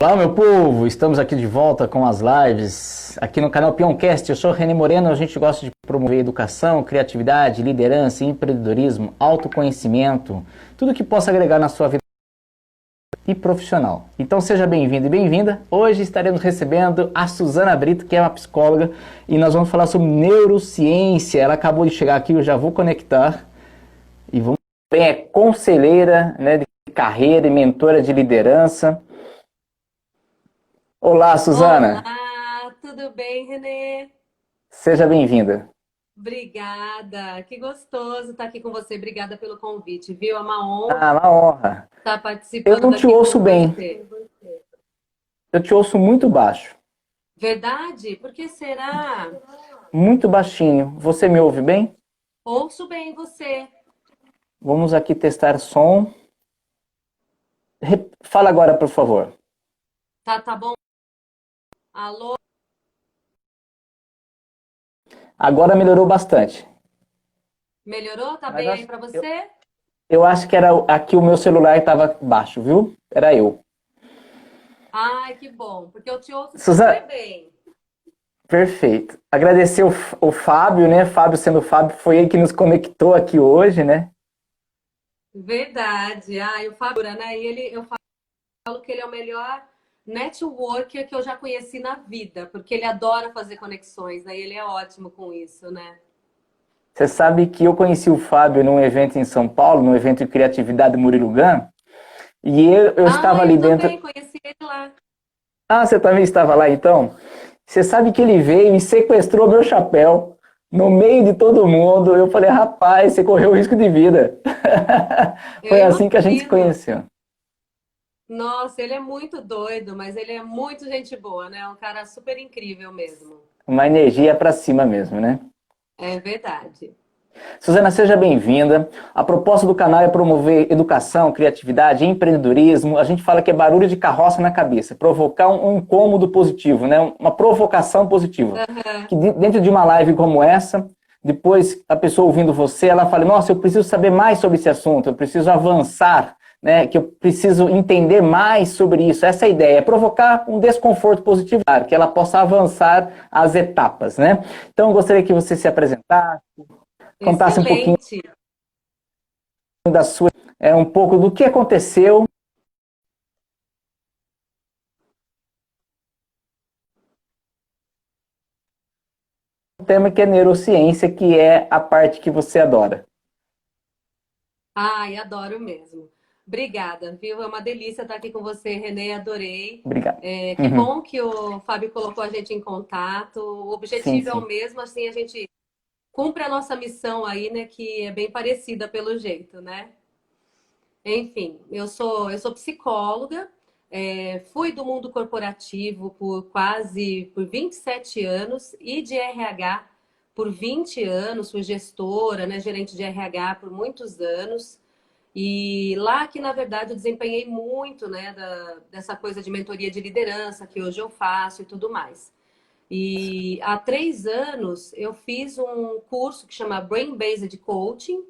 Olá, meu povo! Estamos aqui de volta com as lives aqui no canal Peoncast. Eu sou o René Moreno. A gente gosta de promover educação, criatividade, liderança, empreendedorismo, autoconhecimento, tudo que possa agregar na sua vida e profissional. Então seja bem-vindo e bem-vinda. Hoje estaremos recebendo a Suzana Brito, que é uma psicóloga, e nós vamos falar sobre neurociência. Ela acabou de chegar aqui, eu já vou conectar. E vamos também é conselheira, né, de carreira e mentora de liderança. Olá, Suzana. Olá, tudo bem, Renê? Seja bem-vinda. Obrigada, que gostoso estar aqui com você. Obrigada pelo convite, viu? É uma honra Ah, uma honra. estar Eu não participando te aqui ouço com bem. você. Eu te ouço muito baixo. Verdade? Por que será? Muito baixinho. Você me ouve bem? Ouço bem você. Vamos aqui testar som. Fala agora, por favor. Tá bom? Alô? Agora melhorou bastante. Melhorou? Tá Mas bem aí para eu, você? eu acho que era aqui o meu celular estava baixo, viu? Era eu. Ai, que bom, porque eu te ouço Suzana, super bem. perfeito. Agradecer o Fábio, né? Fábio sendo Fábio, foi ele que nos conectou aqui hoje, né? Verdade. Ai, o Fábio, né? Eu falo que ele é o melhor networker que eu já conheci na vida, porque ele adora fazer conexões, né? E ele é ótimo com isso, né? Você sabe que eu conheci o Fábio num evento em São Paulo, num evento de criatividade do Murilo Gun, e eu estava Ah, ali eu dentro. também conheci ele lá. Ah, você também estava lá então? Você sabe que ele veio e sequestrou meu chapéu no meio de todo mundo. Eu falei, rapaz, você correu risco de vida. Eu Foi assim que a gente se imagino. conheceu. Nossa, ele é muito doido, mas ele é muito gente boa, né? Um cara super incrível mesmo. Uma energia para cima mesmo, né? É verdade. Suzana, seja bem-vinda. A proposta do canal é promover educação, criatividade, empreendedorismo. A gente fala que é barulho de carroça na cabeça, provocar um incômodo positivo, né? Uma provocação positiva. Que dentro de uma live como essa, depois a pessoa ouvindo você, ela fala, nossa, eu preciso saber mais sobre esse assunto, eu preciso avançar, né? Que eu preciso entender mais sobre isso. Essa é a ideia, é provocar um desconforto positivo, que ela possa avançar as etapas, né? Então, eu gostaria que você se apresentasse, contasse um pouquinho Excelente. da sua, um pouco do que aconteceu. O tema que é neurociência, que é a parte que você adora. Ai, adoro mesmo. Obrigada, viu? É uma delícia estar aqui com você, Renê, adorei. Obrigado. É, que Uhum. bom que o Fábio colocou a gente em contato. O Sim, objetivo é o sim. mesmo, assim a gente cumpre a nossa missão aí, né? Que é bem parecida pelo jeito, né? Enfim, eu sou psicóloga, fui do mundo corporativo por 27 anos e de RH por 20 anos, fui gestora, né, gerente de RH por muitos anos. E lá que, na verdade, eu desempenhei muito, né, dessa coisa de mentoria de liderança que hoje eu faço e tudo mais. E há 3 anos eu fiz um curso que chama Brain Based Coaching,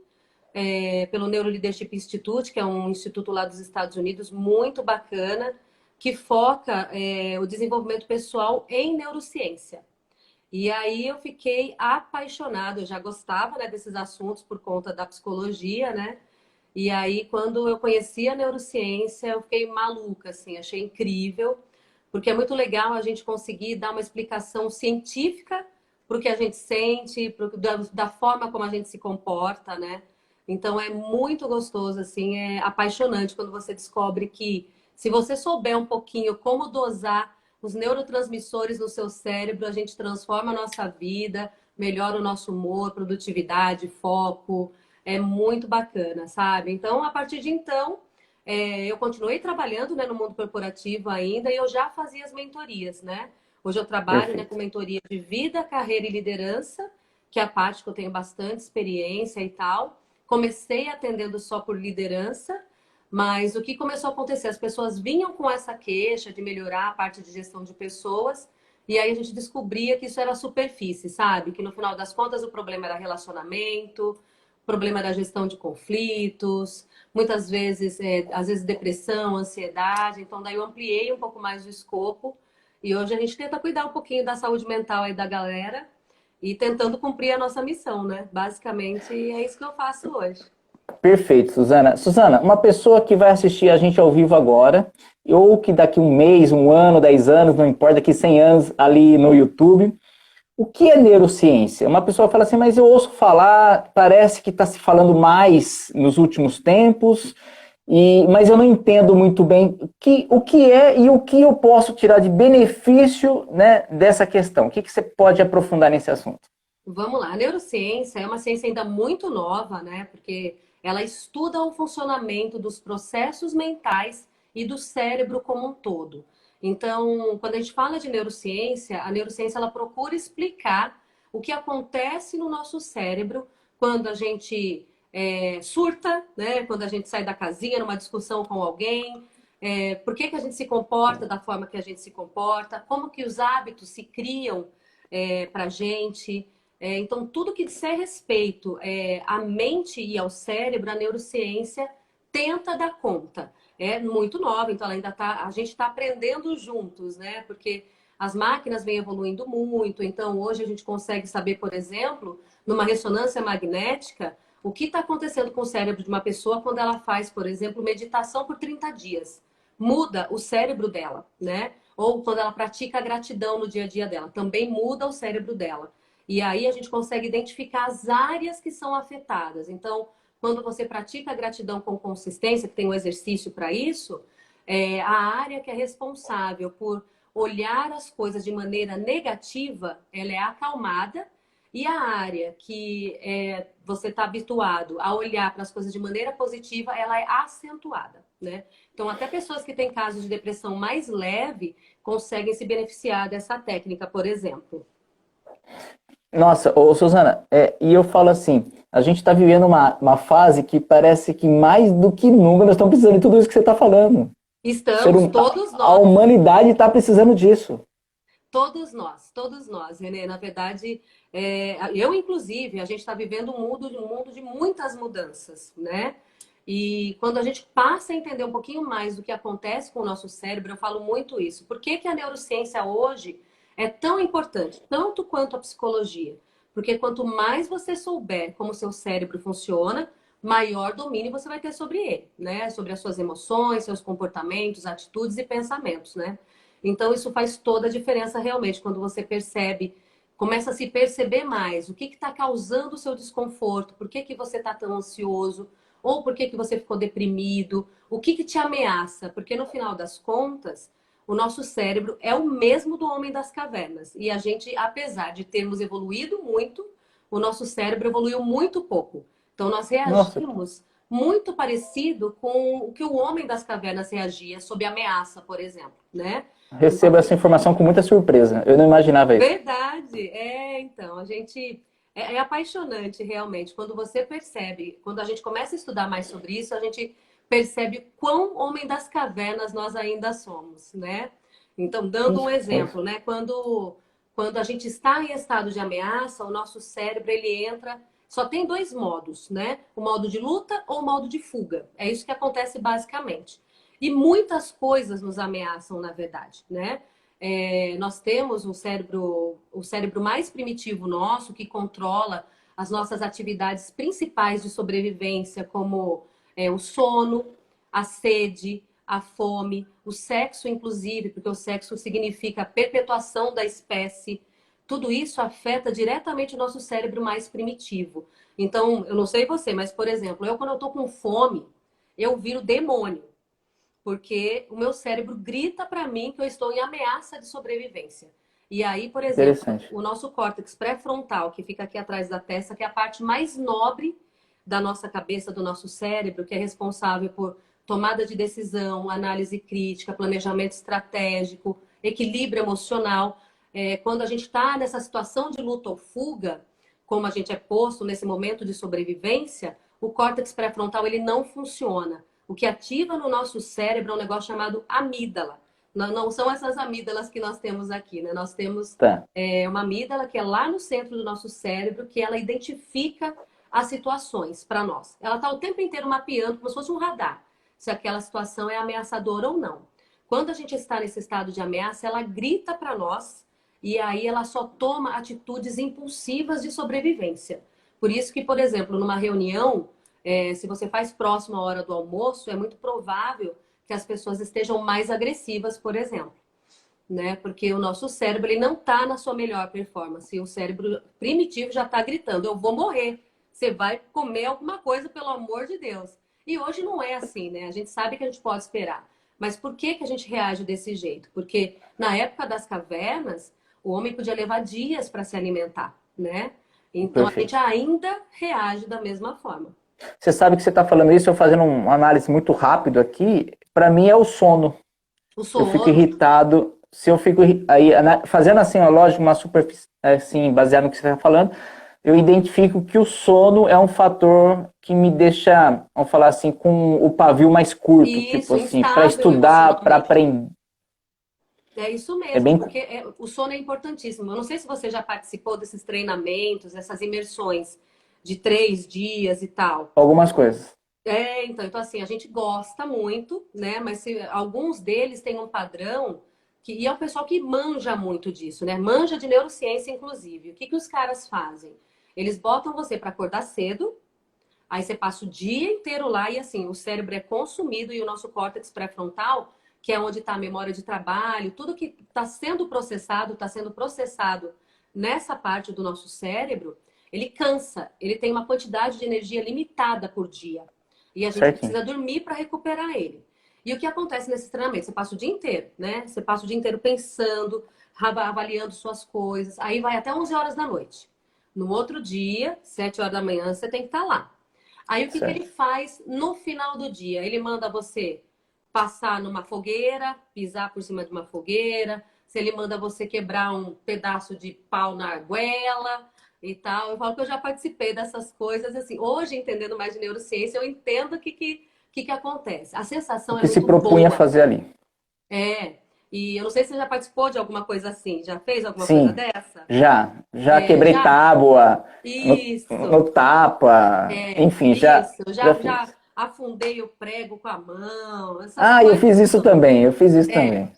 pelo Neuroleadership Institute, que é um instituto lá dos Estados Unidos, muito bacana, que foca o desenvolvimento pessoal em neurociência. E aí eu fiquei apaixonada, eu já gostava, né, desses assuntos por conta da psicologia, né? E aí, quando eu conheci a neurociência, eu fiquei maluca, assim, achei incrível, porque é muito legal a gente conseguir dar uma explicação científica para o que a gente sente, da forma como a gente se comporta, né? Então é muito gostoso, assim, é apaixonante quando você descobre que se você souber um pouquinho como dosar os neurotransmissores no seu cérebro, a gente transforma a nossa vida, melhora o nosso humor, produtividade, foco. É muito bacana, sabe? Então, a partir de então, eu continuei trabalhando, né, no mundo corporativo ainda e eu já fazia as mentorias, né? Hoje eu trabalho, né, com Perfeito. mentoria de vida, carreira e liderança, que é a parte que eu tenho bastante experiência e tal. Comecei atendendo só por liderança, mas o que começou a acontecer? As pessoas vinham com essa queixa de melhorar a parte de gestão de pessoas, e aí a gente descobria que isso era superfície, sabe? Que no final das contas o problema era relacionamento, problema da gestão de conflitos, muitas vezes, às vezes depressão, ansiedade. Então, daí eu ampliei um pouco mais o escopo e hoje a gente tenta cuidar um pouquinho da saúde mental aí da galera e tentando cumprir a nossa missão, né? Basicamente, é isso que eu faço hoje. Perfeito, Suzana. Suzana, uma pessoa que vai assistir a gente ao vivo agora, ou que daqui um mês, um ano, 10 anos, não importa, daqui 100 anos, ali no YouTube, o que é neurociência? Uma pessoa fala assim, mas eu ouço falar, parece que está se falando mais nos últimos tempos, mas eu não entendo muito bem o que é e o que eu posso tirar de benefício, né, dessa questão. O que você pode aprofundar nesse assunto? Vamos lá. A neurociência é uma ciência ainda muito nova, né? Porque ela estuda o funcionamento dos processos mentais e do cérebro como um todo. Então, quando a gente fala de neurociência, a neurociência ela procura explicar o que acontece no nosso cérebro quando a gente surta, né? Quando a gente sai da casinha numa discussão com alguém, por que que a gente se comporta da forma que a gente se comporta, como que os hábitos se criam para a gente. Então, tudo que disser respeito à mente e ao cérebro, a neurociência tenta dar conta. É muito nova, então a gente está aprendendo juntos, né? Porque as máquinas vêm evoluindo muito, então hoje a gente consegue saber, por exemplo, numa ressonância magnética, o que está acontecendo com o cérebro de uma pessoa quando ela faz, por exemplo, meditação por 30 dias. Muda o cérebro dela, né? Ou quando ela pratica a gratidão no dia a dia dela, também muda o cérebro dela. E aí a gente consegue identificar as áreas que são afetadas. Então, quando você pratica a gratidão com consistência, que tem um exercício para isso, a área que é responsável por olhar as coisas de maneira negativa, ela é acalmada, e a área que você está habituado a olhar para as coisas de maneira positiva, ela é acentuada, né? Então, até pessoas que têm casos de depressão mais leve conseguem se beneficiar dessa técnica, por exemplo. Nossa, Suzana, e eu falo assim, a gente está vivendo uma fase que parece que mais do que nunca nós estamos precisando de tudo isso que você está falando. Estamos, todos A nós. humanidade está precisando disso. Todos nós, Renê. Na verdade, eu, inclusive, a gente está vivendo um mundo de muitas mudanças, né? E quando a gente passa a entender um pouquinho mais do que acontece com o nosso cérebro, eu falo muito isso. Por que que a neurociência hoje é tão importante, tanto quanto a psicologia? Porque quanto mais você souber como o seu cérebro funciona, maior domínio você vai ter sobre ele, né? Sobre as suas emoções, seus comportamentos, atitudes e pensamentos, né? Então, isso faz toda a diferença realmente quando você percebe, começa a se perceber mais o que está causando o seu desconforto, por que que você está tão ansioso, ou por que que você ficou deprimido, o que que te ameaça, porque no final das contas, o nosso cérebro é o mesmo do homem das cavernas. E a gente, apesar de termos evoluído muito, o nosso cérebro evoluiu muito pouco. Então, nós Nossa, reagimos muito parecido com o que o homem das cavernas reagia sob ameaça, por exemplo, né? Então, recebo essa informação com muita surpresa. Eu não imaginava isso. verdade, então, a gente é apaixonante realmente quando você percebe, quando a gente começa a estudar mais sobre isso, a gente percebe quão homem das cavernas nós ainda somos, né? Então, dando um exemplo, né? Quando a gente está em estado de ameaça, o nosso cérebro ele entra, só tem dois modos, né? O modo de luta ou o modo de fuga. É isso que acontece basicamente. E muitas coisas nos ameaçam, na verdade, né? Nós temos o cérebro mais primitivo nosso, que controla as nossas atividades principais de sobrevivência, como o sono, a sede, a fome, o sexo, inclusive, porque o sexo significa a perpetuação da espécie. Tudo isso afeta diretamente o nosso cérebro mais primitivo. Então, eu não sei você, mas, por exemplo, quando eu estou com fome, eu viro demônio porque o meu cérebro grita para mim que eu estou em ameaça de sobrevivência. E aí, por exemplo, Interessante. o nosso córtex pré-frontal, que fica aqui atrás da testa, que é a parte mais nobre da nossa cabeça, do nosso cérebro, que é responsável por tomada de decisão, análise crítica, planejamento estratégico, equilíbrio emocional. Quando a gente está nessa situação de luta ou fuga, como a gente é posto nesse momento de sobrevivência, o córtex pré-frontal ele não funciona. O que ativa no nosso cérebro é um negócio chamado amígdala. Não são essas amígdalas que nós temos aqui, né? Nós temos Tá. uma amígdala que é lá no centro do nosso cérebro, que ela identifica as situações para nós. Ela está o tempo inteiro mapeando como se fosse um radar, se aquela situação é ameaçadora ou não. Quando a gente está nesse estado de ameaça, ela grita para nós e aí ela só toma atitudes impulsivas de sobrevivência. Por isso que, por exemplo, numa reunião, se você faz próximo à hora do almoço, é muito provável que as pessoas estejam mais agressivas, por exemplo. Né? Porque o nosso cérebro ele não está na sua melhor performance. O cérebro primitivo já está gritando, eu vou morrer. Você vai comer alguma coisa, pelo amor de Deus. E hoje não é assim, né? A gente sabe que a gente pode esperar. Mas por que que a gente reage desse jeito? Porque na época das cavernas, o homem podia levar dias para se alimentar, né? Então a gente Perfeito. ainda reage da mesma forma. Você sabe que você está falando isso, eu fazendo uma análise muito rápido aqui, para mim é o sono. O Eu fico sono, irritado, se eu fico aí, fazendo assim, ó, lógico, uma superfície, assim, baseado no que você está falando, eu identifico que o sono é um fator que me deixa, vamos falar assim, com o pavio mais curto, tipo isso, assim, para instável estudar, para emocionalmente. aprender. É isso É mesmo, bem porque o sono é importantíssimo. Eu não sei se você já participou desses treinamentos, essas imersões de 3 dias e tal. algumas coisas. Então assim, a gente gosta muito, né? Mas alguns deles têm um padrão e é o pessoal que manja muito disso, né? Manja de neurociência, inclusive. O que que os caras fazem? Eles botam você para acordar cedo, aí você passa o dia inteiro lá e assim, o cérebro é consumido e o nosso córtex pré-frontal, que é onde está a memória de trabalho, tudo que está sendo processado nessa parte do nosso cérebro, ele cansa, ele tem uma quantidade de energia limitada por dia. E a gente Certinho. precisa dormir para recuperar ele. E o que acontece nesse treinamento? Você passa o dia inteiro, né? Você passa o dia inteiro pensando, avaliando suas coisas. Aí vai até 11 horas da noite. No outro dia, 7 horas da manhã, você tem que estar lá. Aí o que que ele Certo. faz no final do dia? Ele manda você passar numa fogueira, pisar por cima de uma fogueira, se ele manda você quebrar um pedaço de pau na argoela e tal. Eu falo que eu já participei dessas coisas, assim. Hoje, entendendo mais de neurociência, eu entendo o que acontece. A O sensação é que se muito propunha boa. fazer ali. É. E eu não sei se você já participou de alguma coisa assim. Já fez alguma coisa Sim, dessa? já quebrei Já? tábua, no Isso. tapa, enfim, Isso. Eu já já fiz. afundei o prego com a mão, essas Ah, eu coisas. fiz isso também, eu fiz isso também.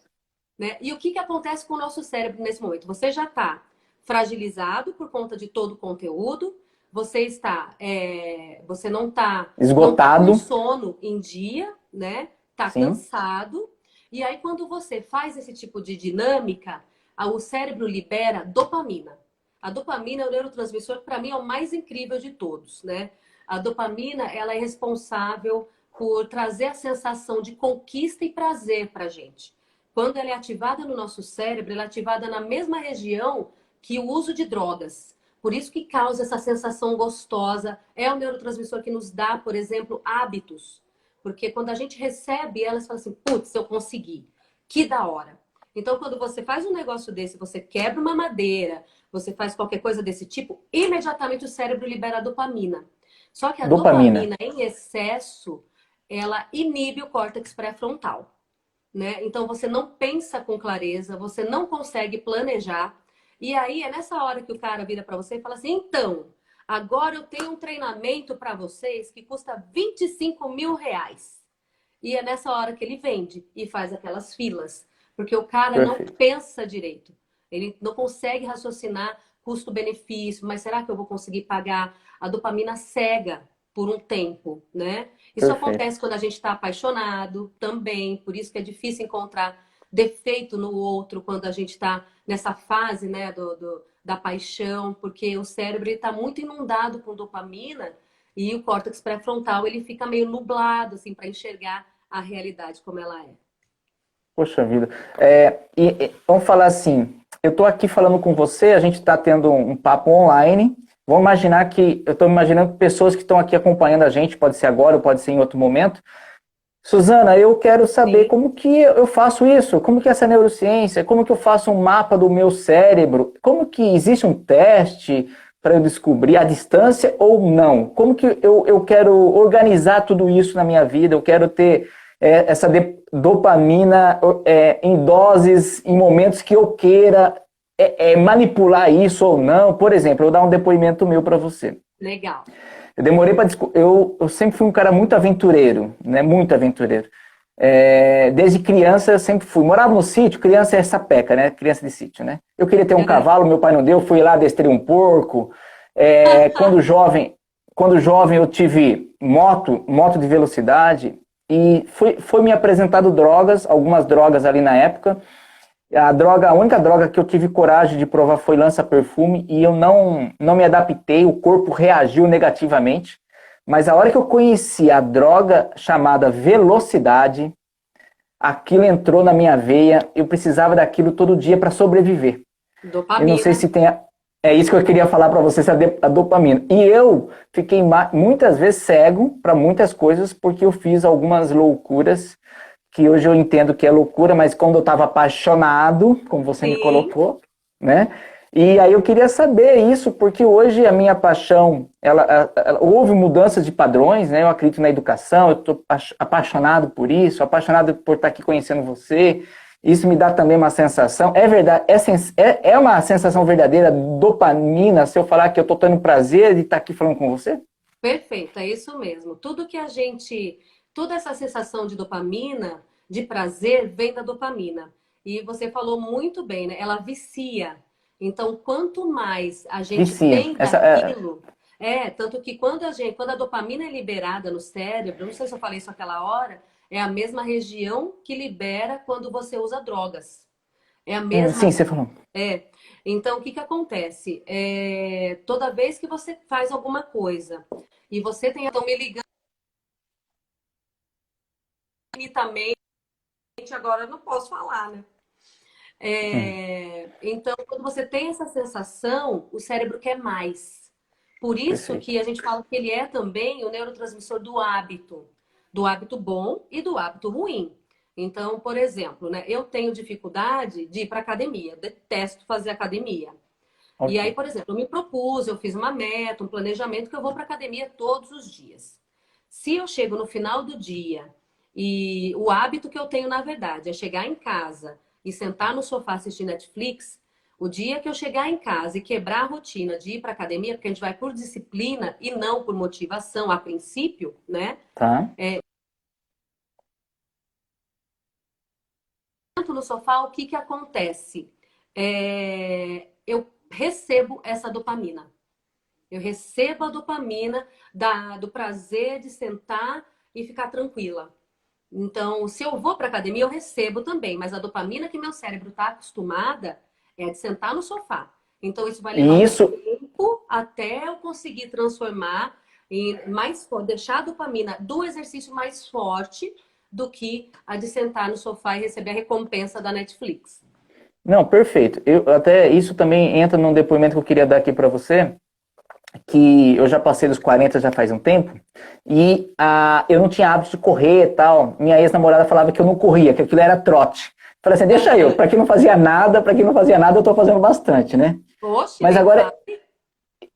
Né? E o que que acontece com o nosso cérebro nesse momento? Você já está fragilizado por conta de todo o conteúdo, você não tá com Esgotado, sono em dia, né? Tá sim, cansado. E aí, quando você faz esse tipo de dinâmica, o cérebro libera dopamina. A dopamina é o neurotransmissor que, para mim, é o mais incrível de todos, né? A dopamina, ela é responsável por trazer a sensação de conquista e prazer para a gente. Quando ela é ativada no nosso cérebro, ela é ativada na mesma região que o uso de drogas. Por isso que causa essa sensação gostosa. É o neurotransmissor que nos dá, por exemplo, hábitos. Porque quando a gente recebe elas, fala assim, putz, eu consegui. Que da hora. Então, quando você faz um negócio desse, você quebra uma madeira, você faz qualquer coisa desse tipo, imediatamente o cérebro libera a dopamina. Só que a dopamina. dopamina em excesso, ela inibe o córtex pré-frontal. Né? Então você não pensa com clareza, você não consegue planejar. E aí é nessa hora que o cara vira para você e fala assim: então, agora eu tenho um treinamento para vocês que custa R$ 25.000. E é nessa hora que ele vende e faz aquelas filas, porque o cara não Perfeito, pensa direito. Ele não consegue raciocinar custo-benefício, mas será que eu vou conseguir pagar? A dopamina cega por um tempo, né? Isso perfeito. acontece quando a gente está apaixonado também, por isso que é difícil encontrar defeito no outro quando a gente está nessa fase, né, da paixão, porque o cérebro está muito inundado com dopamina e o córtex pré-frontal ele fica meio nublado assim para enxergar a realidade como ela é. Poxa vida. Vamos falar assim, eu estou aqui falando com você, a gente está tendo um papo online. Vamos imaginar que, eu estou imaginando pessoas que estão aqui acompanhando a gente, pode ser agora ou pode ser em outro momento. Suzana, eu quero saber Sim. como que eu faço isso, como que essa neurociência, como que eu faço um mapa do meu cérebro, como que existe um teste para eu descobrir a distância ou não? Como que eu quero organizar tudo isso na minha vida, eu quero ter essa dopamina em doses, em momentos que eu queira manipular isso ou não. Por exemplo, eu vou dar um depoimento meu para você. Legal. Eu demorei para eu sempre fui um cara muito aventureiro, né? Muito aventureiro. Desde criança eu sempre fui. Morava no sítio, criança é sapeca, né? Criança de sítio, né? Eu queria ter um cavalo, meu pai não deu, fui lá, adestrei um porco. Quando jovem eu tive moto de velocidade e foi me apresentado drogas, algumas drogas ali na época. A única droga que eu tive coragem de provar foi lança-perfume e eu não me adaptei, o corpo reagiu negativamente. Mas a hora que eu conheci a droga chamada velocidade, aquilo entrou na minha veia, eu precisava daquilo todo dia para sobreviver. Eu não sei Dopamina. se tem. É isso que eu queria falar para vocês, a dopamina. E eu fiquei muitas vezes cego para muitas coisas porque eu fiz algumas loucuras que hoje eu entendo que é loucura, mas quando eu estava apaixonado, como você me Sim. colocou, né? E aí eu queria saber isso, porque hoje a minha paixão, houve mudanças de padrões, né? Eu acredito na educação, eu estou apaixonado por isso, apaixonado por estar aqui conhecendo você. Isso me dá também uma sensação, é verdade, é uma sensação verdadeira, dopamina, se eu falar que eu estou tendo prazer de estar aqui falando com você? Perfeito, é isso mesmo. Toda essa sensação de dopamina, de prazer, vem da dopamina. E você falou muito bem, né? Ela vicia. Então, quanto mais a gente Vicia. tem daquilo, tanto que quando a dopamina é liberada no cérebro, não sei se eu falei isso aquela hora, é a mesma região que libera quando você usa drogas. É a mesma. Sim, você falou. É. Então, o que que acontece? Toda vez que você faz alguma coisa e você tem. Estão me ligando infinitamente, agora eu não posso falar, né? Hum, Então, quando você tem essa sensação, o cérebro quer mais. Por isso perfeito. que a gente fala que ele é também o neurotransmissor do hábito bom e do hábito ruim. Então, por exemplo, né, eu tenho dificuldade de ir para academia, detesto fazer academia. E Ok. aí, por exemplo, eu me propus, eu fiz uma meta, um planejamento que eu vou para academia todos os dias. Se eu chego no final do dia e o hábito que eu tenho, na verdade, é chegar em casa e sentar no sofá assistir Netflix, o dia que eu chegar em casa e quebrar a rotina de ir para academia, porque a gente vai por disciplina e não por motivação a princípio, né? Tá. Sento no sofá, o que que acontece? Eu recebo essa dopamina. Eu recebo a dopamina do prazer de sentar e ficar tranquila. Então, se eu vou para academia, eu recebo também, mas a dopamina que meu cérebro está acostumada é de sentar no sofá. Então, isso vai levar E um isso, tempo até eu conseguir transformar em deixar a dopamina do exercício mais forte do que a de sentar no sofá e receber a recompensa da Netflix. não, perfeito. Até isso também entra num depoimento que eu queria dar aqui para você, que eu já passei dos 40 já faz um tempo, e eu não tinha hábito de correr e tal. Minha ex-namorada falava que eu não corria, que aquilo era trote. Falei assim, deixa eu, para quem não fazia nada, eu tô fazendo bastante, né? Oxe, Mas nem agora fala.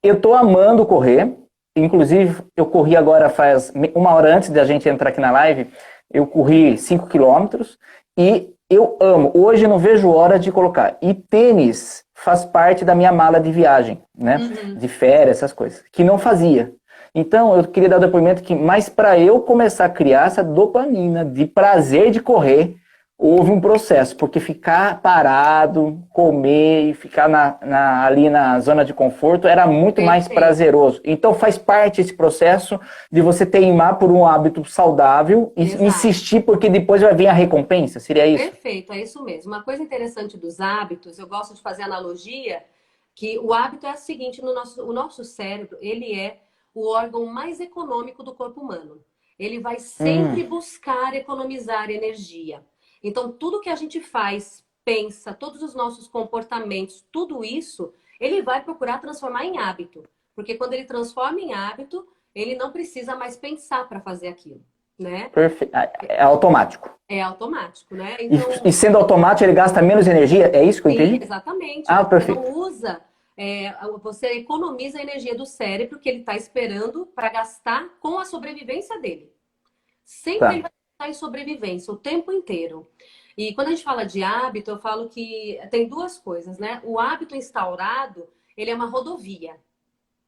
eu tô amando correr. Inclusive, eu corri agora faz uma hora antes da gente entrar aqui na live, eu corri 5 quilômetros e eu amo. Hoje eu não vejo hora de colocar. E tênis faz parte da minha mala de viagem, né? Uhum. De férias, essas coisas. Que não fazia. Então, eu queria dar o depoimento que, mas para eu começar a criar essa dopamina de prazer de correr, houve um processo, porque ficar parado, comer e ficar ali na zona de conforto era muito mais Perfeito. prazeroso. Então faz parte esse processo de você teimar por um hábito saudável e Exato. insistir porque depois vai vir a recompensa, seria isso? Perfeito, é isso mesmo. Uma coisa interessante dos hábitos, eu gosto de fazer analogia, que o hábito é o seguinte, o nosso cérebro, ele é o órgão mais econômico do corpo humano. Ele vai sempre Hum, buscar economizar energia. Então, tudo que a gente faz, pensa, todos os nossos comportamentos, tudo isso, ele vai procurar transformar em hábito. Porque quando ele transforma em hábito, ele não precisa mais pensar para fazer aquilo, né? perfeito. É automático. É automático, né? E Então, sendo automático, ele gasta menos energia? É isso que eu sim, entendi? exatamente. Ah, Você não perfeito. usa, você economiza a energia do cérebro que ele está esperando para gastar com a sobrevivência dele. Sempre ele Tá. vai estar em sobrevivência o tempo inteiro. E quando a gente fala de hábito, eu falo que tem duas coisas, né? O hábito instaurado, ele é uma rodovia.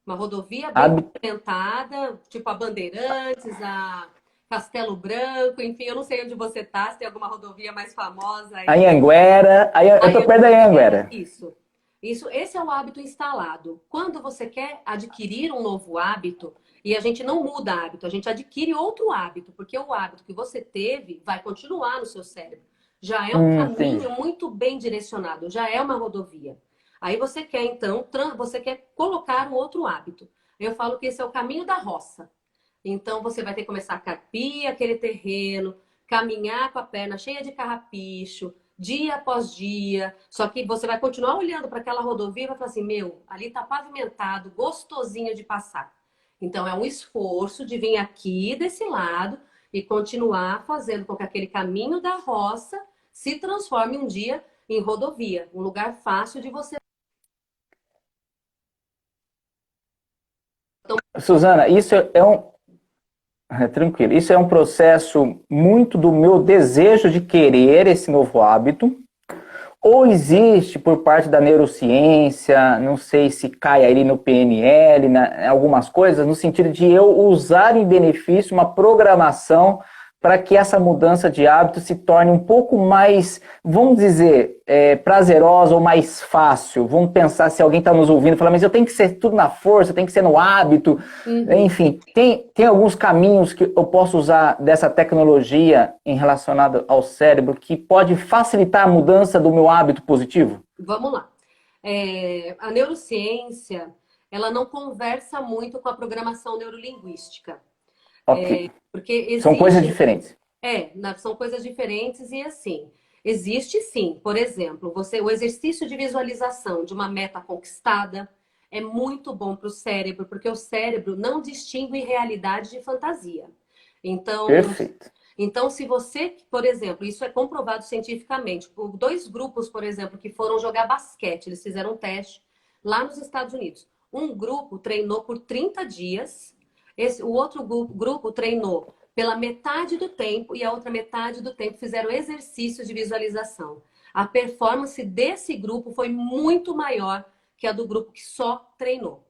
Uma rodovia bem Hábito. pavimentada, tipo a Bandeirantes, a Castelo Branco, enfim, eu não sei onde você tá, se tem alguma rodovia mais famosa A aí. Anhanguera. Aí eu tô perto da Anhanguera. Isso. Esse é o hábito instalado. Quando você quer adquirir um novo hábito, e a gente não muda hábito, a gente adquire outro hábito, porque o hábito que você teve vai continuar no seu cérebro. Já é um Entendi. caminho muito bem direcionado, já é uma rodovia. Aí você quer, então, você quer colocar um outro hábito. Eu falo que esse é o caminho da roça. Então você vai ter que começar a carpir aquele terreno, caminhar com a perna cheia de carrapicho, dia após dia. Só que você vai continuar olhando para aquela rodovia e vai falar assim: meu, ali tá pavimentado, gostosinho de passar. Então é um esforço de vir aqui desse lado e continuar fazendo com que aquele caminho da roça se transforme um dia em rodovia, um lugar fácil de você. Suzana, isso é um. Tranquilo. Isso é um processo muito do meu desejo de querer esse novo hábito. Ou existe por parte da neurociência, não sei se cai ali no PNL, algumas coisas, no sentido de eu usar em benefício uma programação para que essa mudança de hábito se torne um pouco mais, vamos dizer, prazerosa ou mais fácil. Vamos pensar se alguém está nos ouvindo e falar, mas eu tenho que ser tudo na força, tem que ser no hábito. Enfim, tem alguns caminhos que eu posso usar dessa tecnologia em relacionado ao cérebro que pode facilitar a mudança do meu hábito positivo? Vamos lá. A neurociência, ela não conversa muito com a programação neurolinguística. Ok. Porque São coisas existe. diferentes. São coisas diferentes e assim. Existe sim, por exemplo, o exercício de visualização de uma meta conquistada é muito bom para o cérebro, porque o cérebro não distingue realidade de fantasia. Então, Perfeito. então, se você, por exemplo, isso é comprovado cientificamente, por dois grupos, por exemplo, que foram jogar basquete, eles fizeram um teste lá nos Estados Unidos. Um grupo treinou por 30 dias, o outro grupo treinou pela metade do tempo e a outra metade do tempo fizeram exercícios de visualização. A performance desse grupo foi muito maior que a do grupo que só treinou.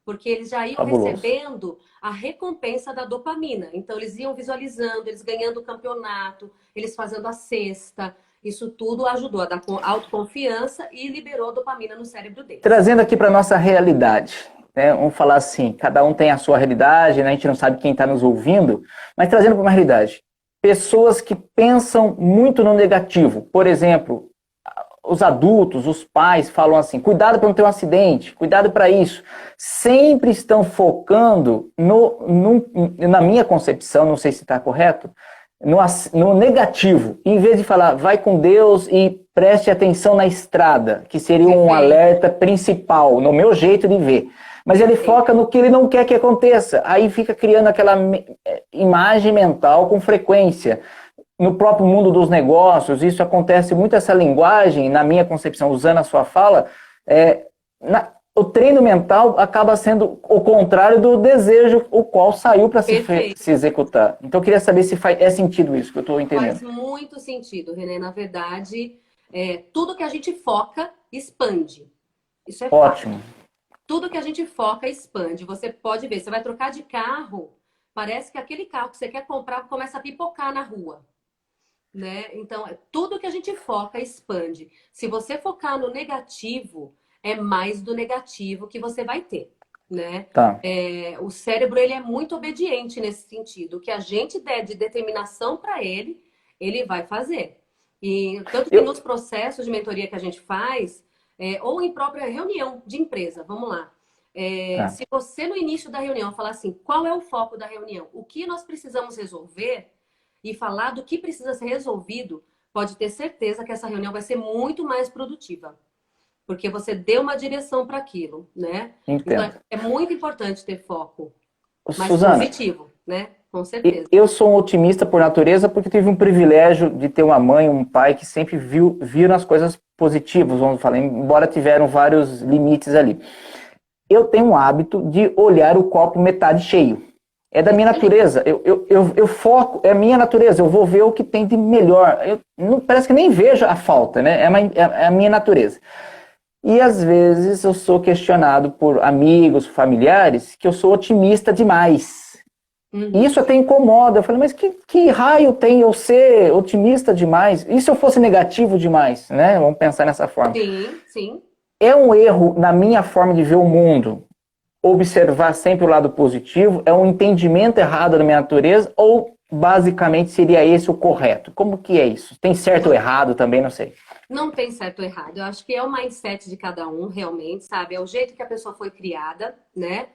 Porque eles já iam Fabuloso. recebendo a recompensa da dopamina. Então, eles iam visualizando, eles ganhando o campeonato, eles fazendo a cesta. Isso tudo ajudou a dar autoconfiança e liberou dopamina no cérebro deles. Trazendo aqui para a nossa realidade, né? Vamos falar assim, cada um tem a sua realidade, né? A gente não sabe quem está nos ouvindo, mas trazendo para uma realidade. Pessoas que pensam muito no negativo, por exemplo, os adultos, os pais falam assim, cuidado para não ter um acidente, cuidado para isso. Sempre estão focando na minha concepção, não sei se está correto, no negativo, em vez de falar, vai com Deus e preste atenção na estrada, que seria um alerta principal, no meu jeito de ver. Mas ele foca no que ele não quer que aconteça. Aí fica criando aquela imagem mental com frequência. No próprio mundo dos negócios, isso acontece muito, essa linguagem, na minha concepção, usando a sua fala, o treino mental acaba sendo o contrário do desejo, o qual saiu para se executar. Então, eu queria saber se faz sentido isso que eu estou entendendo. Faz muito sentido, René. Na verdade, tudo que a gente foca, expande. Isso é ótimo. Fato. Tudo que a gente foca, expande. Você pode ver, você vai trocar de carro, parece que aquele carro que você quer comprar começa a pipocar na rua. Né? Então, tudo que a gente foca, expande. Se você focar no negativo, é mais do negativo que você vai ter, né? Tá. O cérebro, ele é muito obediente nesse sentido. O que a gente der de determinação para ele, ele vai fazer. E tanto que nos processos de mentoria que a gente faz, ou em própria reunião de empresa, vamos lá. Se você no início da reunião falar assim, qual é o foco da reunião? O que nós precisamos resolver? E falar do que precisa ser resolvido, pode ter certeza que essa reunião vai ser muito mais produtiva. Porque você deu uma direção para aquilo, né? Entendo. Então, é muito importante ter foco mais Suzana, positivo, né? Com certeza. Eu sou um otimista por natureza porque tive um privilégio de ter uma mãe, um pai que sempre viram as coisas positivas, vamos falar, embora tiveram vários limites ali. Eu tenho um hábito de olhar o copo metade cheio. É da minha natureza, eu foco, é a minha natureza, eu vou ver o que tem de melhor. Parece que nem vejo a falta, né? É a minha natureza. E às vezes eu sou questionado por amigos, familiares, que eu sou otimista demais. E Uhum. isso até incomoda. Eu falei, mas que raio tem eu ser otimista demais? E se eu fosse negativo demais, né? Vamos pensar nessa forma. Sim, sim. É um erro na minha forma de ver o mundo observar sempre o lado positivo? É um entendimento errado da minha natureza? Ou basicamente seria esse o correto? Como que é isso? Tem certo ou errado também? Não sei. Não tem certo ou errado. Eu acho que é o mindset de cada um, realmente, sabe? É o jeito que a pessoa foi criada, né?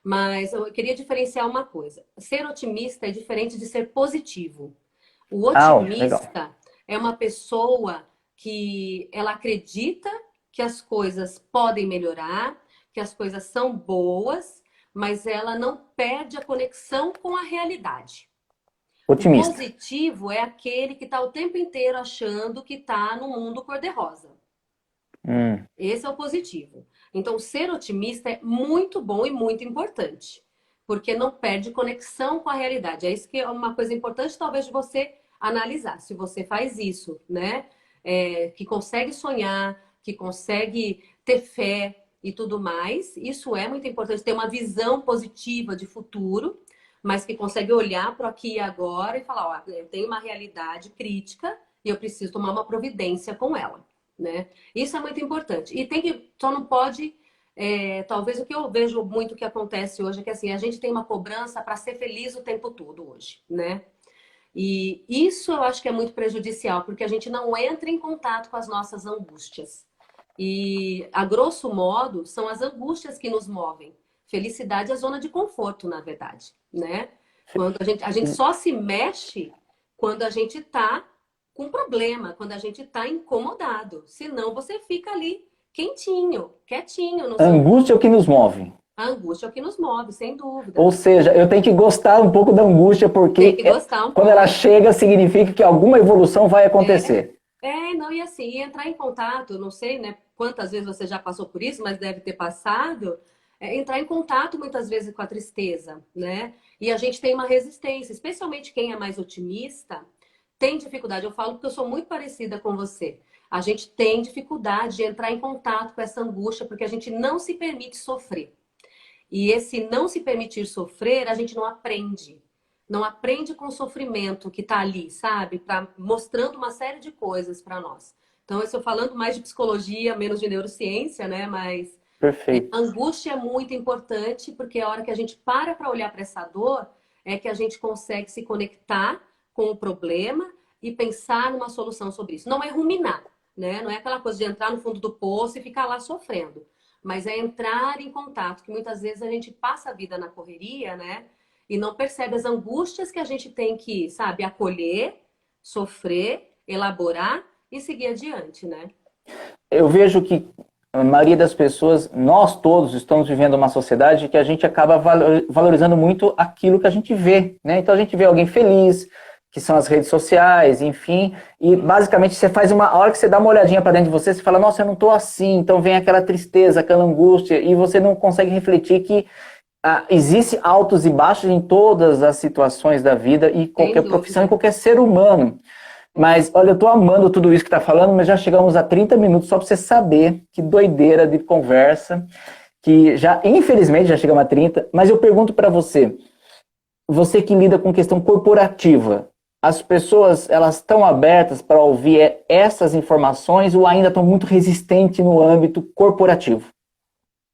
Mas eu queria diferenciar uma coisa. Ser otimista é diferente de ser positivo. O Ah, legal. otimista é uma pessoa que ela acredita que as coisas podem melhorar, que as coisas são boas, mas ela não perde a conexão com a realidade. O Otimista. positivo é aquele que está o tempo inteiro achando que está no mundo cor-de-rosa. Hum, Esse é o positivo. Então, ser otimista é muito bom e muito importante, porque não perde conexão com a realidade. É isso que é uma coisa importante, talvez, de você analisar. Se você faz isso, né? Que consegue sonhar, que consegue ter fé e tudo mais, isso é muito importante. Ter uma visão positiva de futuro, mas que consegue olhar para o aqui e agora e falar: ó, eu tenho uma realidade crítica e eu preciso tomar uma providência com ela, né? Isso é muito importante. E tem que, só não pode, talvez o que eu vejo muito que acontece hoje é que assim, a gente tem uma cobrança para ser feliz o tempo todo hoje, né? E isso eu acho que é muito prejudicial, porque a gente não entra em contato com as nossas angústias. E, a grosso modo, são as angústias que nos movem. Felicidade é zona de conforto, na verdade, né? Quando a gente só se mexe quando a gente está com problema, quando a gente está incomodado. Senão você fica ali quentinho, quietinho no a seu. angústia é o que nos move. A angústia é o que nos move, sem Ou dúvida. seja, eu tenho que gostar um pouco da angústia, Tem porque que gostar um quando ela pouco. chega, significa que alguma evolução vai acontecer. Não, e assim, entrar em contato, não sei, né, quantas vezes você já passou por isso, mas deve ter passado, entrar em contato muitas vezes com a tristeza, né? E a gente tem uma resistência, especialmente quem é mais otimista, tem dificuldade. Eu falo porque eu sou muito parecida com você. A gente tem dificuldade de entrar em contato com essa angústia, porque a gente não se permite sofrer. E esse não se permitir sofrer, a gente não aprende. Não aprende com o sofrimento que está ali, sabe? Mostrando uma série de coisas para nós. Então, eu estou falando mais de psicologia, menos de neurociência, né? Mas a Perfeito. angústia é muito importante, porque a hora que a gente para olhar para essa dor, é que a gente consegue se conectar com o problema e pensar numa solução sobre isso. Não é ruminar, né? Não é aquela coisa de entrar no fundo do poço e ficar lá sofrendo. Mas é entrar em contato, que muitas vezes a gente passa a vida na correria, né? E não percebe as angústias que a gente tem que, sabe, acolher, sofrer, elaborar e seguir adiante, né? Eu vejo que a maioria das pessoas, nós todos estamos vivendo uma sociedade que a gente acaba valorizando muito aquilo que a gente vê, né? Então a gente vê alguém feliz, que são as redes sociais, enfim, e basicamente você faz a hora que você dá uma olhadinha para dentro de você, você fala, nossa, eu não estou assim, então vem aquela tristeza, aquela angústia, e você não consegue refletir que existe altos e baixos em todas as situações da vida e Sem qualquer profissão e dúvida. qualquer ser humano. Mas, olha, eu tô amando tudo isso que tá falando, mas já chegamos a 30 minutos só para você saber que doideira de conversa, que já, infelizmente, já chegamos a 30, mas eu pergunto para você, você que lida com questão corporativa, as pessoas, elas estão abertas para ouvir essas informações ou ainda estão muito resistentes no âmbito corporativo?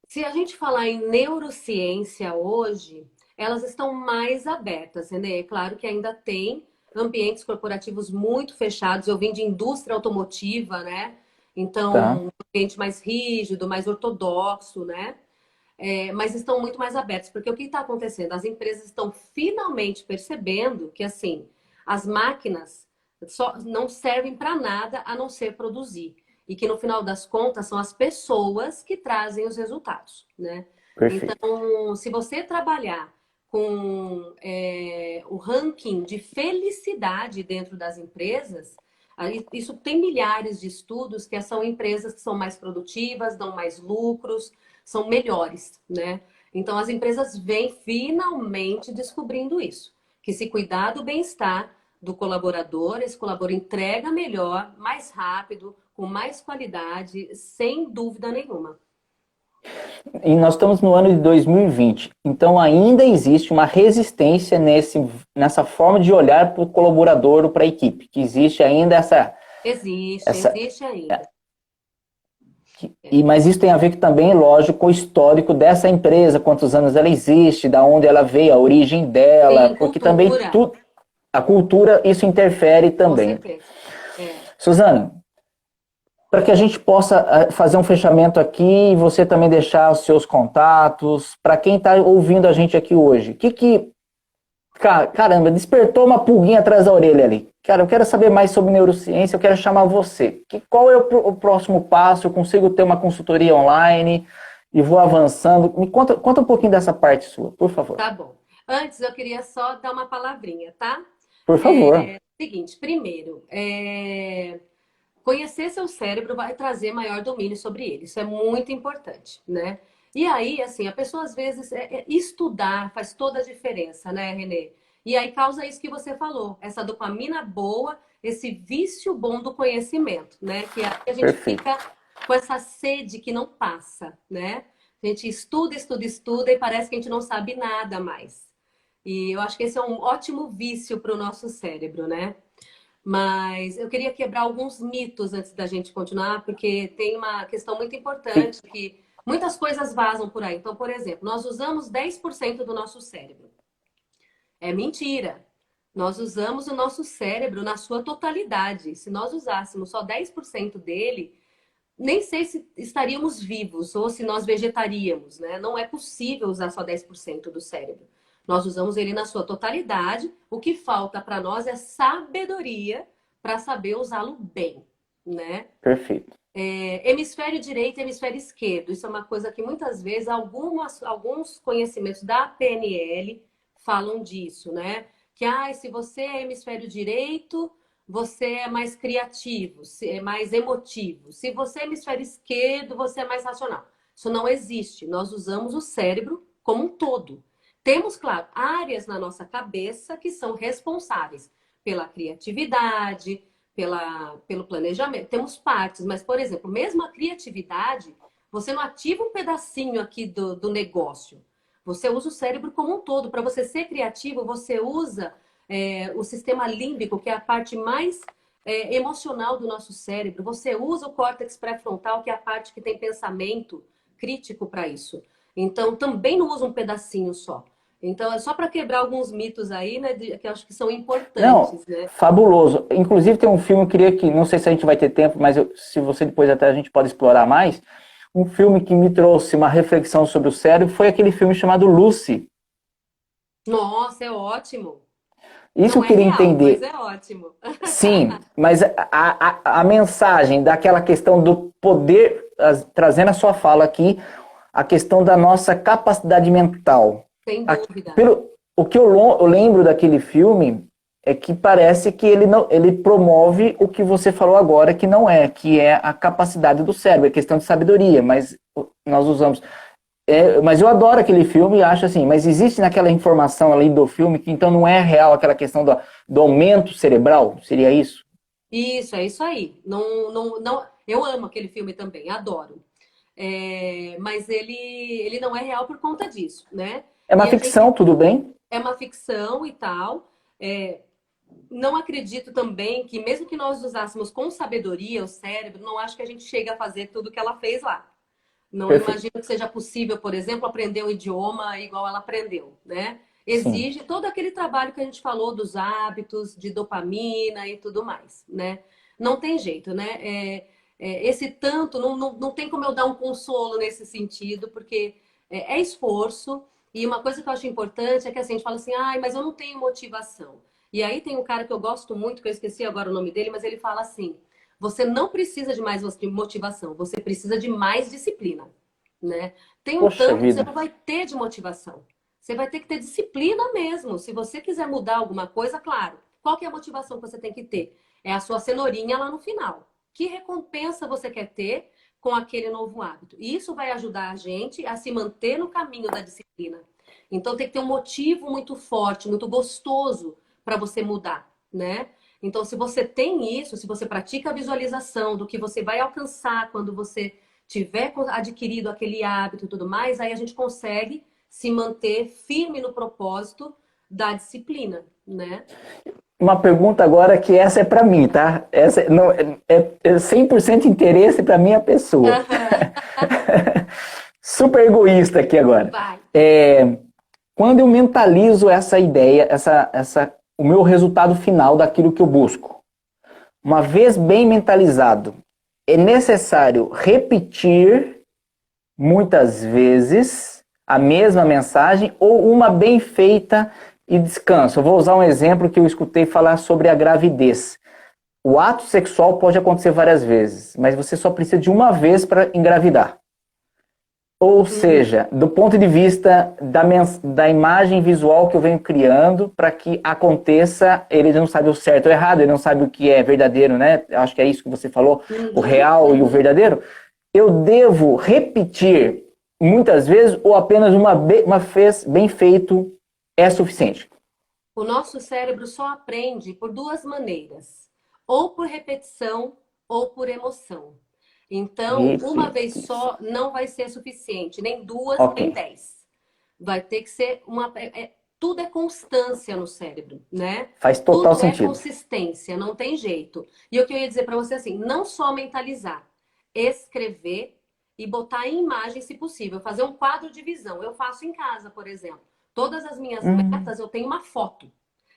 Se a gente falar em neurociência hoje, elas estão mais abertas, né? É claro que ainda tem ambientes corporativos muito fechados. Eu vim de indústria automotiva, né? Tá, Então, um ambiente mais rígido, mais ortodoxo, né? Mas estão muito mais abertos, porque o que está acontecendo? As empresas estão finalmente percebendo que, assim, as máquinas só não servem para nada a não ser produzir. E que, no final das contas, são as pessoas que trazem os resultados, né? perfeito. Então, se você trabalhar com o ranking de felicidade dentro das empresas, isso tem milhares de estudos que são empresas que são mais produtivas, dão mais lucros, são melhores, né? Então as empresas vêm finalmente descobrindo isso, que se cuidar do bem-estar, do colaborador, esse colaborador entrega melhor, mais rápido, com mais qualidade, sem dúvida nenhuma. E nós estamos no ano de 2020, então ainda existe uma resistência nessa forma de olhar para o colaborador ou para a equipe, que existe ainda essa Existe ainda. mas isso tem a ver também, lógico, com o histórico dessa empresa, quantos anos ela existe, da onde ela veio, a origem dela, Sim, porque também a cultura, isso interfere com também. certeza. Suzana, para que a gente possa fazer um fechamento aqui e você também deixar os seus contatos, para quem está ouvindo a gente aqui hoje, caramba, despertou uma pulguinha atrás da orelha ali. Cara, eu quero saber mais sobre neurociência, eu quero chamar você. Qual é o próximo passo? Eu consigo ter uma consultoria online e vou avançando? Me conta um pouquinho dessa parte sua, por favor. Tá bom. Antes, eu queria só dar uma palavrinha, tá? Por favor. Seguinte, primeiro, conhecer seu cérebro vai trazer maior domínio sobre ele. Isso é muito importante, né? E aí, assim, a pessoa às vezes estudar faz toda a diferença, né, Renê? E aí causa isso que você falou, essa dopamina boa, esse vício bom do conhecimento, né? Que aí a gente Perfeito. fica com essa sede que não passa, né? A gente estuda, estuda, estuda e parece que a gente não sabe nada mais. E eu acho que esse é um ótimo vício para o nosso cérebro, né? Mas eu queria quebrar alguns mitos antes da gente continuar, porque tem uma questão muito importante que muitas coisas vazam por aí. Então, por exemplo, nós usamos 10% do nosso cérebro. É mentira. Nós usamos o nosso cérebro na sua totalidade. Se nós usássemos só 10% dele, nem sei se estaríamos vivos ou se nós vegetaríamos, né? Não é possível usar só 10% do cérebro. Nós usamos ele na sua totalidade. O que falta para nós é sabedoria para saber usá-lo bem, né? Perfeito. Hemisfério direito e hemisfério esquerdo. Isso é uma coisa que muitas vezes alguns conhecimentos da PNL falam disso, né? Que se você é hemisfério direito, você é mais criativo, é mais emotivo. Se você é hemisfério esquerdo, você é mais racional. Isso não existe. Nós usamos o cérebro como um todo. Temos, claro, áreas na nossa cabeça que são responsáveis pela criatividade, pelo planejamento. Temos partes, mas, por exemplo, mesmo a criatividade, você não ativa um pedacinho aqui do negócio. Você usa o cérebro como um todo. Para você ser criativo, você usa o sistema límbico, que é a parte mais emocional do nosso cérebro. Você usa o córtex pré-frontal, que é a parte que tem pensamento crítico para isso. Então, também não usa um pedacinho só. Então, é só para quebrar alguns mitos aí, né, que eu acho que são importantes, Não, né? fabuloso. Inclusive tem um filme, eu queria que, não sei se a gente vai ter tempo, mas se você depois até a gente pode explorar mais, um filme que me trouxe uma reflexão sobre o cérebro foi aquele filme chamado Lucy. Nossa, é ótimo. Isso eu Não é queria real, mas entender. é ótimo. Sim, mas a mensagem daquela questão do poder, trazendo a sua fala aqui, a questão da nossa capacidade mental. Sem dúvida. O que eu lembro daquele filme é que parece que ele promove o que você falou agora, que é a capacidade do cérebro, a questão de sabedoria, mas nós usamos. Mas eu adoro aquele filme e acho assim, mas existe naquela informação ali do filme que então não é real aquela questão do aumento cerebral? Seria isso? Isso, é isso aí. Não, eu amo aquele filme também, adoro. Mas ele não é real por conta disso, né? É uma E a ficção, gente tudo bem? é uma ficção e tal. Não acredito também que, mesmo que nós usássemos com sabedoria o cérebro, não acho que a gente chegue a fazer tudo que ela fez lá. Não Perfeito. imagino que seja possível, por exemplo, aprender um idioma igual ela aprendeu, né? Sim. Exige todo aquele trabalho que a gente falou dos hábitos, de dopamina e tudo mais, né? Não tem jeito, né? Esse tanto, não tem como eu dar um consolo nesse sentido, porque é esforço. E uma coisa que eu acho importante é que assim, a gente fala assim, mas eu não tenho motivação. E aí tem um cara que eu gosto muito, que eu esqueci agora o nome dele, mas ele fala assim: você não precisa de mais motivação, você precisa de mais disciplina, né? Tem um Poxa tanto que você vida. não vai ter de motivação. Você vai ter que ter disciplina mesmo. Se você quiser mudar alguma coisa, claro. Qual que é a motivação que você tem que ter? É a sua cenourinha lá no final. Que recompensa você quer ter com aquele novo hábito? E isso vai ajudar a gente a se manter no caminho da disciplina. Então tem que ter um motivo muito forte, muito gostoso para você mudar. né? Então, se você tem isso, se você pratica a visualização do que você vai alcançar quando você tiver adquirido aquele hábito e tudo mais, aí a gente consegue se manter firme no propósito da disciplina, né? Uma pergunta agora que essa é para mim, tá? Essa não, é 100% interesse para minha pessoa. Super egoísta aqui agora. Vai. Quando eu mentalizo essa ideia, o meu resultado final daquilo que eu busco, uma vez bem mentalizado, é necessário repetir muitas vezes a mesma mensagem ou uma bem feita e descanso. Eu vou usar um exemplo que eu escutei falar sobre a gravidez. O ato sexual pode acontecer várias vezes, mas você só precisa de uma vez para engravidar. Ou seja, do ponto de vista da imagem visual que eu venho criando para que aconteça, ele não sabe o certo ou o errado, ele não sabe o que é verdadeiro, né? Acho que é isso que você falou, o real e o verdadeiro. Eu devo repetir muitas vezes ou apenas uma vez bem feito é suficiente? O nosso cérebro só aprende por duas maneiras, ou por repetição ou por emoção. Então, uma vez só não vai ser suficiente, nem duas, nem 10. Vai ter que ser tudo é constância no cérebro, né? Faz total tudo sentido. É consistência, não tem jeito. E o que eu ia dizer para você assim, não só mentalizar, escrever e botar em imagem, se possível, fazer um quadro de visão. Eu faço em casa, por exemplo. Todas as minhas metas, eu tenho uma foto.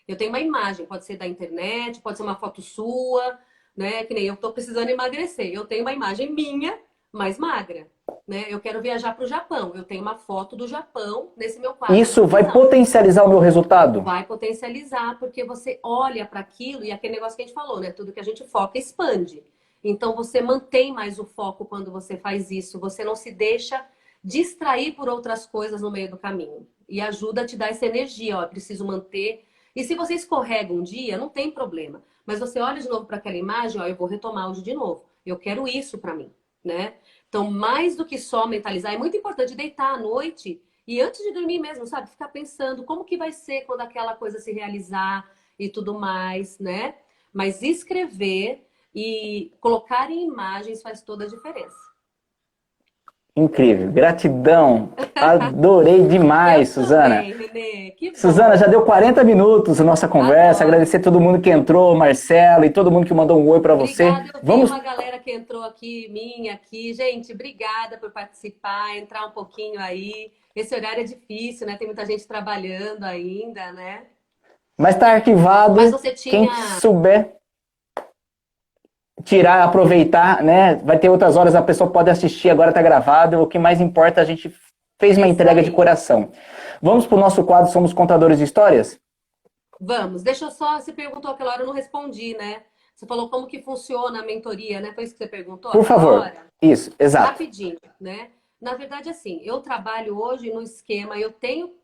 Eu tenho uma imagem, pode ser da internet, pode ser uma foto sua, né? Que nem eu tô precisando emagrecer. Eu tenho uma imagem minha, mais magra, né? Eu quero viajar para o Japão. Eu tenho uma foto do Japão nesse meu quadro. Isso vai potencializar o meu resultado? Vai potencializar, porque você olha para aquilo e aquele negócio que a gente falou, né? Tudo que a gente foca expande. Então você mantém mais o foco quando você faz isso. Você não se deixa distrair por outras coisas no meio do caminho. E ajuda a te dar essa energia, ó, preciso manter. E se você escorrega um dia, não tem problema. Mas você olha de novo para aquela imagem, ó, eu vou retomar hoje de novo. Eu quero isso para mim, né? Então, mais do que só mentalizar, é muito importante deitar à noite e antes de dormir mesmo, sabe? Ficar pensando como que vai ser quando aquela coisa se realizar e tudo mais, né? Mas escrever e colocar em imagens faz toda a diferença. Incrível, gratidão, adorei demais, Suzana. Também, Renê. Que bom. Suzana, já deu 40 minutos a nossa conversa, agradecer a todo mundo que entrou, Marcelo e todo mundo que mandou um oi para você. Obrigada, eu vi uma galera que entrou aqui, minha aqui. Gente, obrigada por participar, entrar um pouquinho aí. Esse horário é difícil, né? Tem muita gente trabalhando ainda, né? Mas tá arquivado, Mas você tinha... quem souber tirar, aproveitar, né? Vai ter outras horas, a pessoa pode assistir, agora tá gravado. O que mais importa, a gente fez uma entrega de coração. Vamos pro nosso quadro Somos Contadores de Histórias? Vamos. Deixa eu só... Você perguntou aquela hora, eu não respondi, né? Você falou como que funciona a mentoria, né? Foi isso que você perguntou? Por favor. Isso, exato. Rapidinho, né? Na verdade, assim, eu trabalho hoje no esquema, eu tenho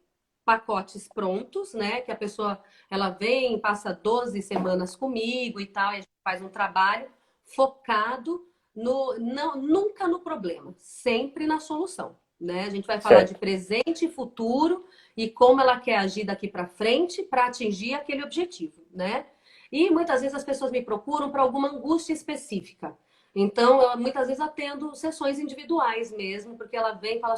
pacotes prontos, né? Que a pessoa, ela vem, passa 12 semanas comigo e tal, e a gente faz um trabalho focado nunca no problema, sempre na solução, né? A gente vai falar de presente e futuro e como ela quer agir daqui para frente para atingir aquele objetivo, né? E muitas vezes as pessoas me procuram para alguma angústia específica. Então, eu muitas vezes atendo sessões individuais mesmo, porque ela vem e fala...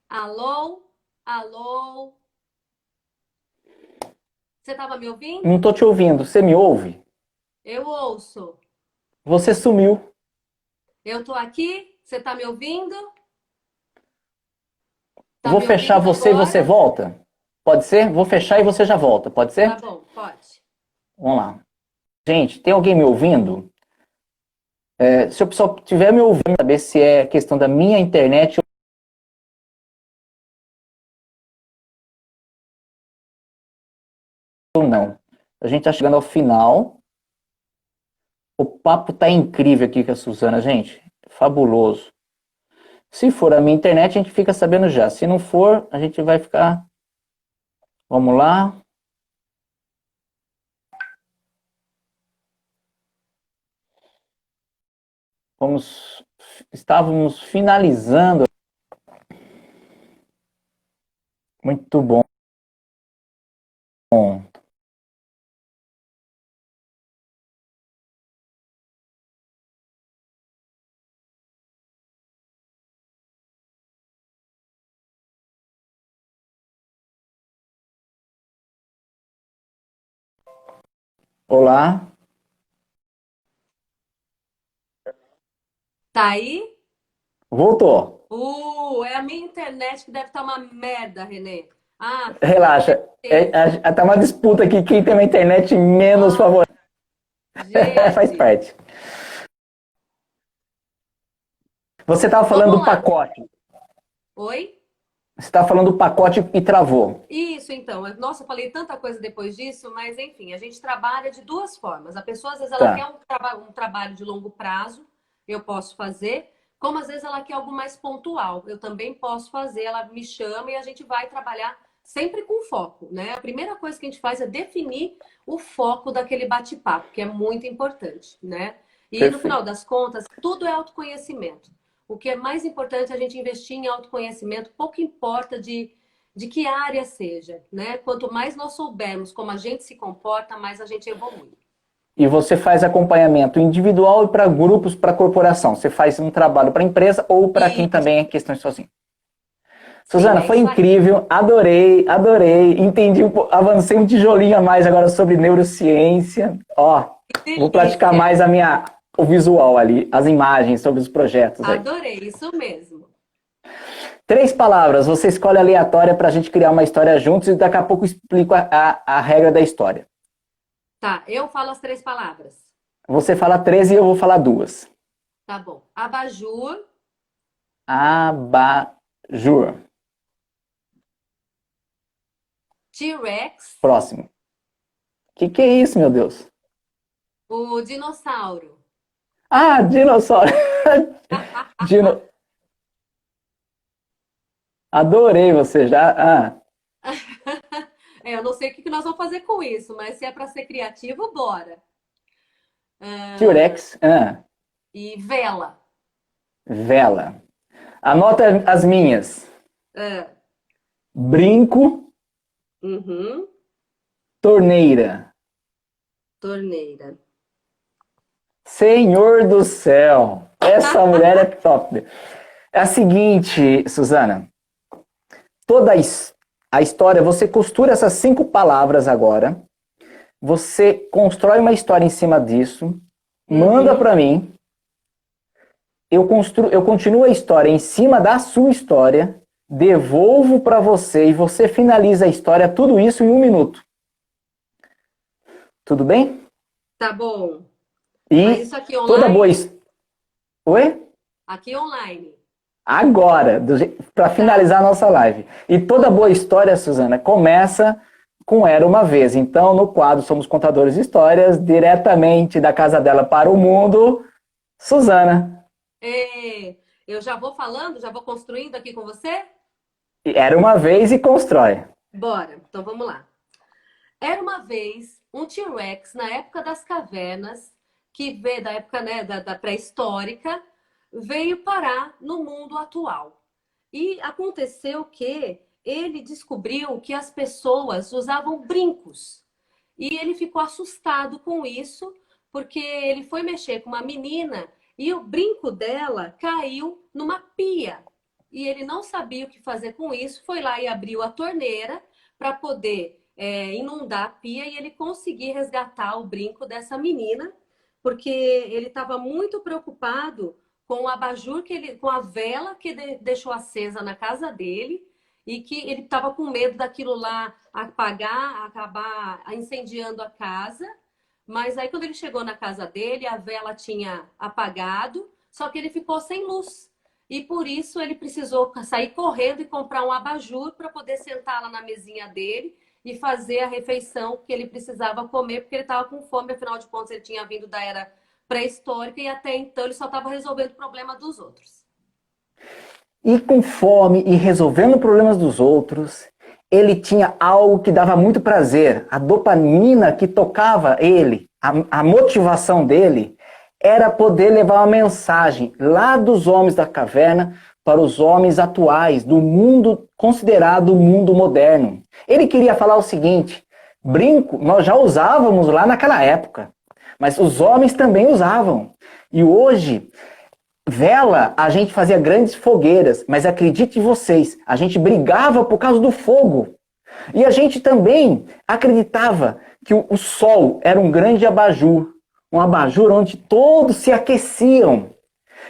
Alô? Alô? Você estava me ouvindo? Não tô te ouvindo. Você me ouve? Eu ouço. Você sumiu. Eu tô aqui? Você está me ouvindo? Vou fechar você agora? E você volta? Pode ser? Vou fechar e você já volta. Pode ser? Tá bom, pode. Vamos lá. Gente, tem alguém me ouvindo? Se o pessoal estiver me ouvindo, saber se é questão da minha internet ou não. A gente está chegando ao final. O papo tá incrível aqui com a Suzana, gente. Fabuloso. Se for a minha internet, a gente fica sabendo já. Se não for, a gente vai ficar... Vamos lá. Vamos, estávamos finalizando. Muito bom. Olá. Tá aí? Voltou. É a minha internet que deve estar uma merda, Renê. Ah, Relaxa. Tá uma disputa aqui, quem tem uma internet menos favorável. Faz gente. parte. Você estava falando Vamos do lá. pacote. Oi? Você estava falando do pacote e travou. Isso, então. Nossa, eu falei tanta coisa depois disso, mas enfim, a gente trabalha de duas formas. A pessoa, às vezes, ela quer Tá. um trabalho de longo prazo, eu posso fazer, como às vezes ela quer algo mais pontual, eu também posso fazer. Ela me chama e a gente vai trabalhar sempre com foco, né? A primeira coisa que a gente faz é definir o foco daquele bate-papo, que é muito importante, né? E no final Perfeito. das contas, tudo é autoconhecimento. O que é mais importante é a gente investir em autoconhecimento, pouco importa de que área seja, né? Quanto mais nós soubermos como a gente se comporta, mais a gente evolui. E você faz acompanhamento individual e para grupos, para corporação. Você faz um trabalho para empresa ou para quem E também é questões sozinho. sim, Suzana, é foi isso aí. incrível, adorei, adorei. Entendi, avancei um tijolinho a mais agora sobre neurociência. Ó, Que vou praticar delícia! mais o visual ali, as imagens sobre os projetos aí. Adorei, isso mesmo. 3 palavras, você escolhe aleatória para a gente criar uma história juntos e daqui a pouco eu explico a regra da história. Tá, eu falo as três palavras. Você fala 13 e eu vou falar 2. Tá bom. Abajur, Abajur. T-Rex, Próximo. Que é isso, meu Deus? o dinossauro. Ah, dinossauro. Dino... Adorei você já. Ah, Eu não sei o que nós vamos fazer com isso, mas se é para ser criativo, bora. T-Rex. Ah, E vela. vela. Anota as minhas. Ah, Brinco, uhum. torneira. Torneira. Senhor do céu. Essa mulher é top. É a seguinte, Suzana. Toda a história, você costura essas 5 palavras agora. Você constrói uma história em cima disso. Manda para mim. Eu continuo a história em cima da sua história. Devolvo para você e você finaliza a história, tudo isso em 1 minuto. Tudo bem? Tá bom. Mas E isso aqui toda boa... online? Oi? Aqui online. Agora, para finalizar a nossa live. E toda boa história, Suzana, começa com Era Uma Vez. Então, no quadro Somos Contadores de Histórias, diretamente da casa dela para o mundo, Suzana. Eu já vou falando, já vou construindo aqui com você? Era uma vez e constrói. Bora, então vamos lá. Era uma vez um T-Rex na época das cavernas, que veio da época, né, da pré-histórica, veio parar no mundo atual. E aconteceu que ele descobriu que as pessoas usavam brincos. E ele ficou assustado com isso, porque ele foi mexer com uma menina e o brinco dela caiu numa pia. E ele não sabia o que fazer com isso, foi lá e abriu a torneira para poder inundar a pia e ele conseguir resgatar o brinco dessa menina, porque ele estava muito preocupado com o abajur com a vela que deixou acesa na casa dele e que ele estava com medo daquilo lá apagar, acabar incendiando a casa. Mas aí quando ele chegou na casa dele, a vela tinha apagado, só que ele ficou sem luz. E por isso ele precisou sair correndo e comprar um abajur para poder sentar lá na mesinha dele e fazer a refeição que ele precisava comer, porque ele estava com fome, afinal de contas ele tinha vindo da era pré-histórica e até então ele só estava resolvendo o problema dos outros. E com fome e resolvendo problemas dos outros, ele tinha algo que dava muito prazer. A dopamina que tocava ele, a motivação dele, era poder levar uma mensagem lá dos homens da caverna para os homens atuais, do mundo considerado o mundo moderno. Ele queria falar o seguinte: brinco nós já usávamos lá naquela época, mas os homens também usavam. E hoje, vela, a gente fazia grandes fogueiras, mas acredite vocês, a gente brigava por causa do fogo. E a gente também acreditava que o sol era um grande abajur, um abajur onde todos se aqueciam.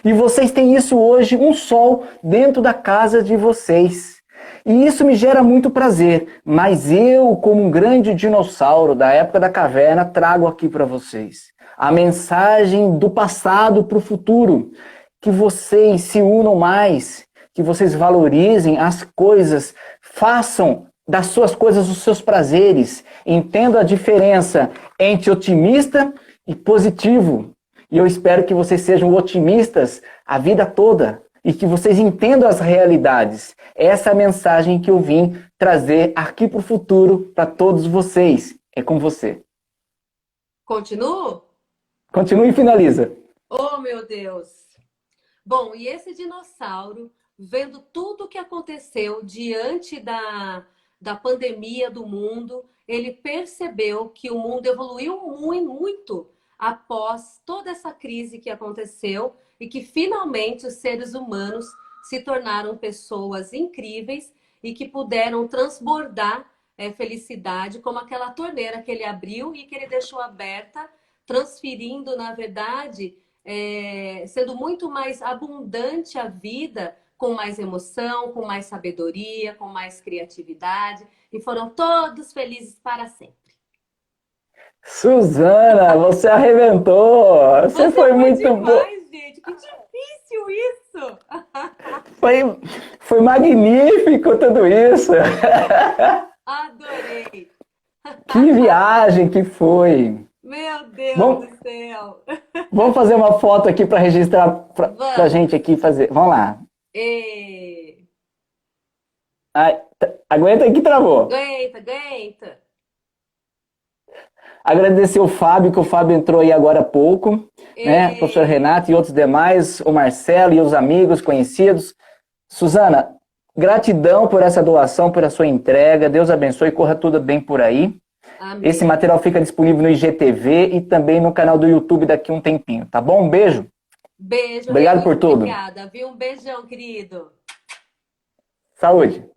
E vocês têm isso hoje, um sol dentro da casa de vocês. E isso me gera muito prazer, mas eu, como um grande dinossauro da época da caverna, trago aqui para vocês a mensagem do passado para o futuro. Que vocês se unam mais, que vocês valorizem as coisas, façam das suas coisas os seus prazeres, entendam a diferença entre otimista e positivo. E eu espero que vocês sejam otimistas a vida toda e que vocês entendam as realidades. Essa é a mensagem que eu vim trazer aqui para o futuro para todos vocês. É com você. Continuo? Continue e finaliza. Oh, meu Deus! Bom, e esse dinossauro, vendo tudo o que aconteceu diante da pandemia do mundo, ele percebeu que o mundo evoluiu muito após toda essa crise que aconteceu e que finalmente os seres humanos se tornaram pessoas incríveis e que puderam transbordar felicidade, como aquela torneira que ele abriu e que ele deixou aberta, transferindo, na verdade, sendo muito mais abundante a vida, com mais emoção, com mais sabedoria, com mais criatividade, e foram todos felizes para sempre. Suzana, você arrebentou! Você foi muito boa! Gente, que difícil isso! Foi magnífico tudo isso! Adorei! Que viagem que foi! Meu Deus do céu! Vamos fazer uma foto aqui para registrar pra gente aqui fazer. Vamos lá. Ai, aguenta aí que travou. Aguenta. Agradecer o Fábio, que o Fábio entrou aí agora há pouco, né? O professor Renato e outros demais, o Marcelo e os amigos conhecidos. Suzana, gratidão por essa doação, por a sua entrega. Deus abençoe e corra tudo bem por aí. Amém. Esse material fica disponível no IGTV e também no canal do YouTube daqui a um tempinho, tá bom? Um beijo. Beijo. Obrigado por tudo. Obrigada, viu? Um beijão, querido. Saúde.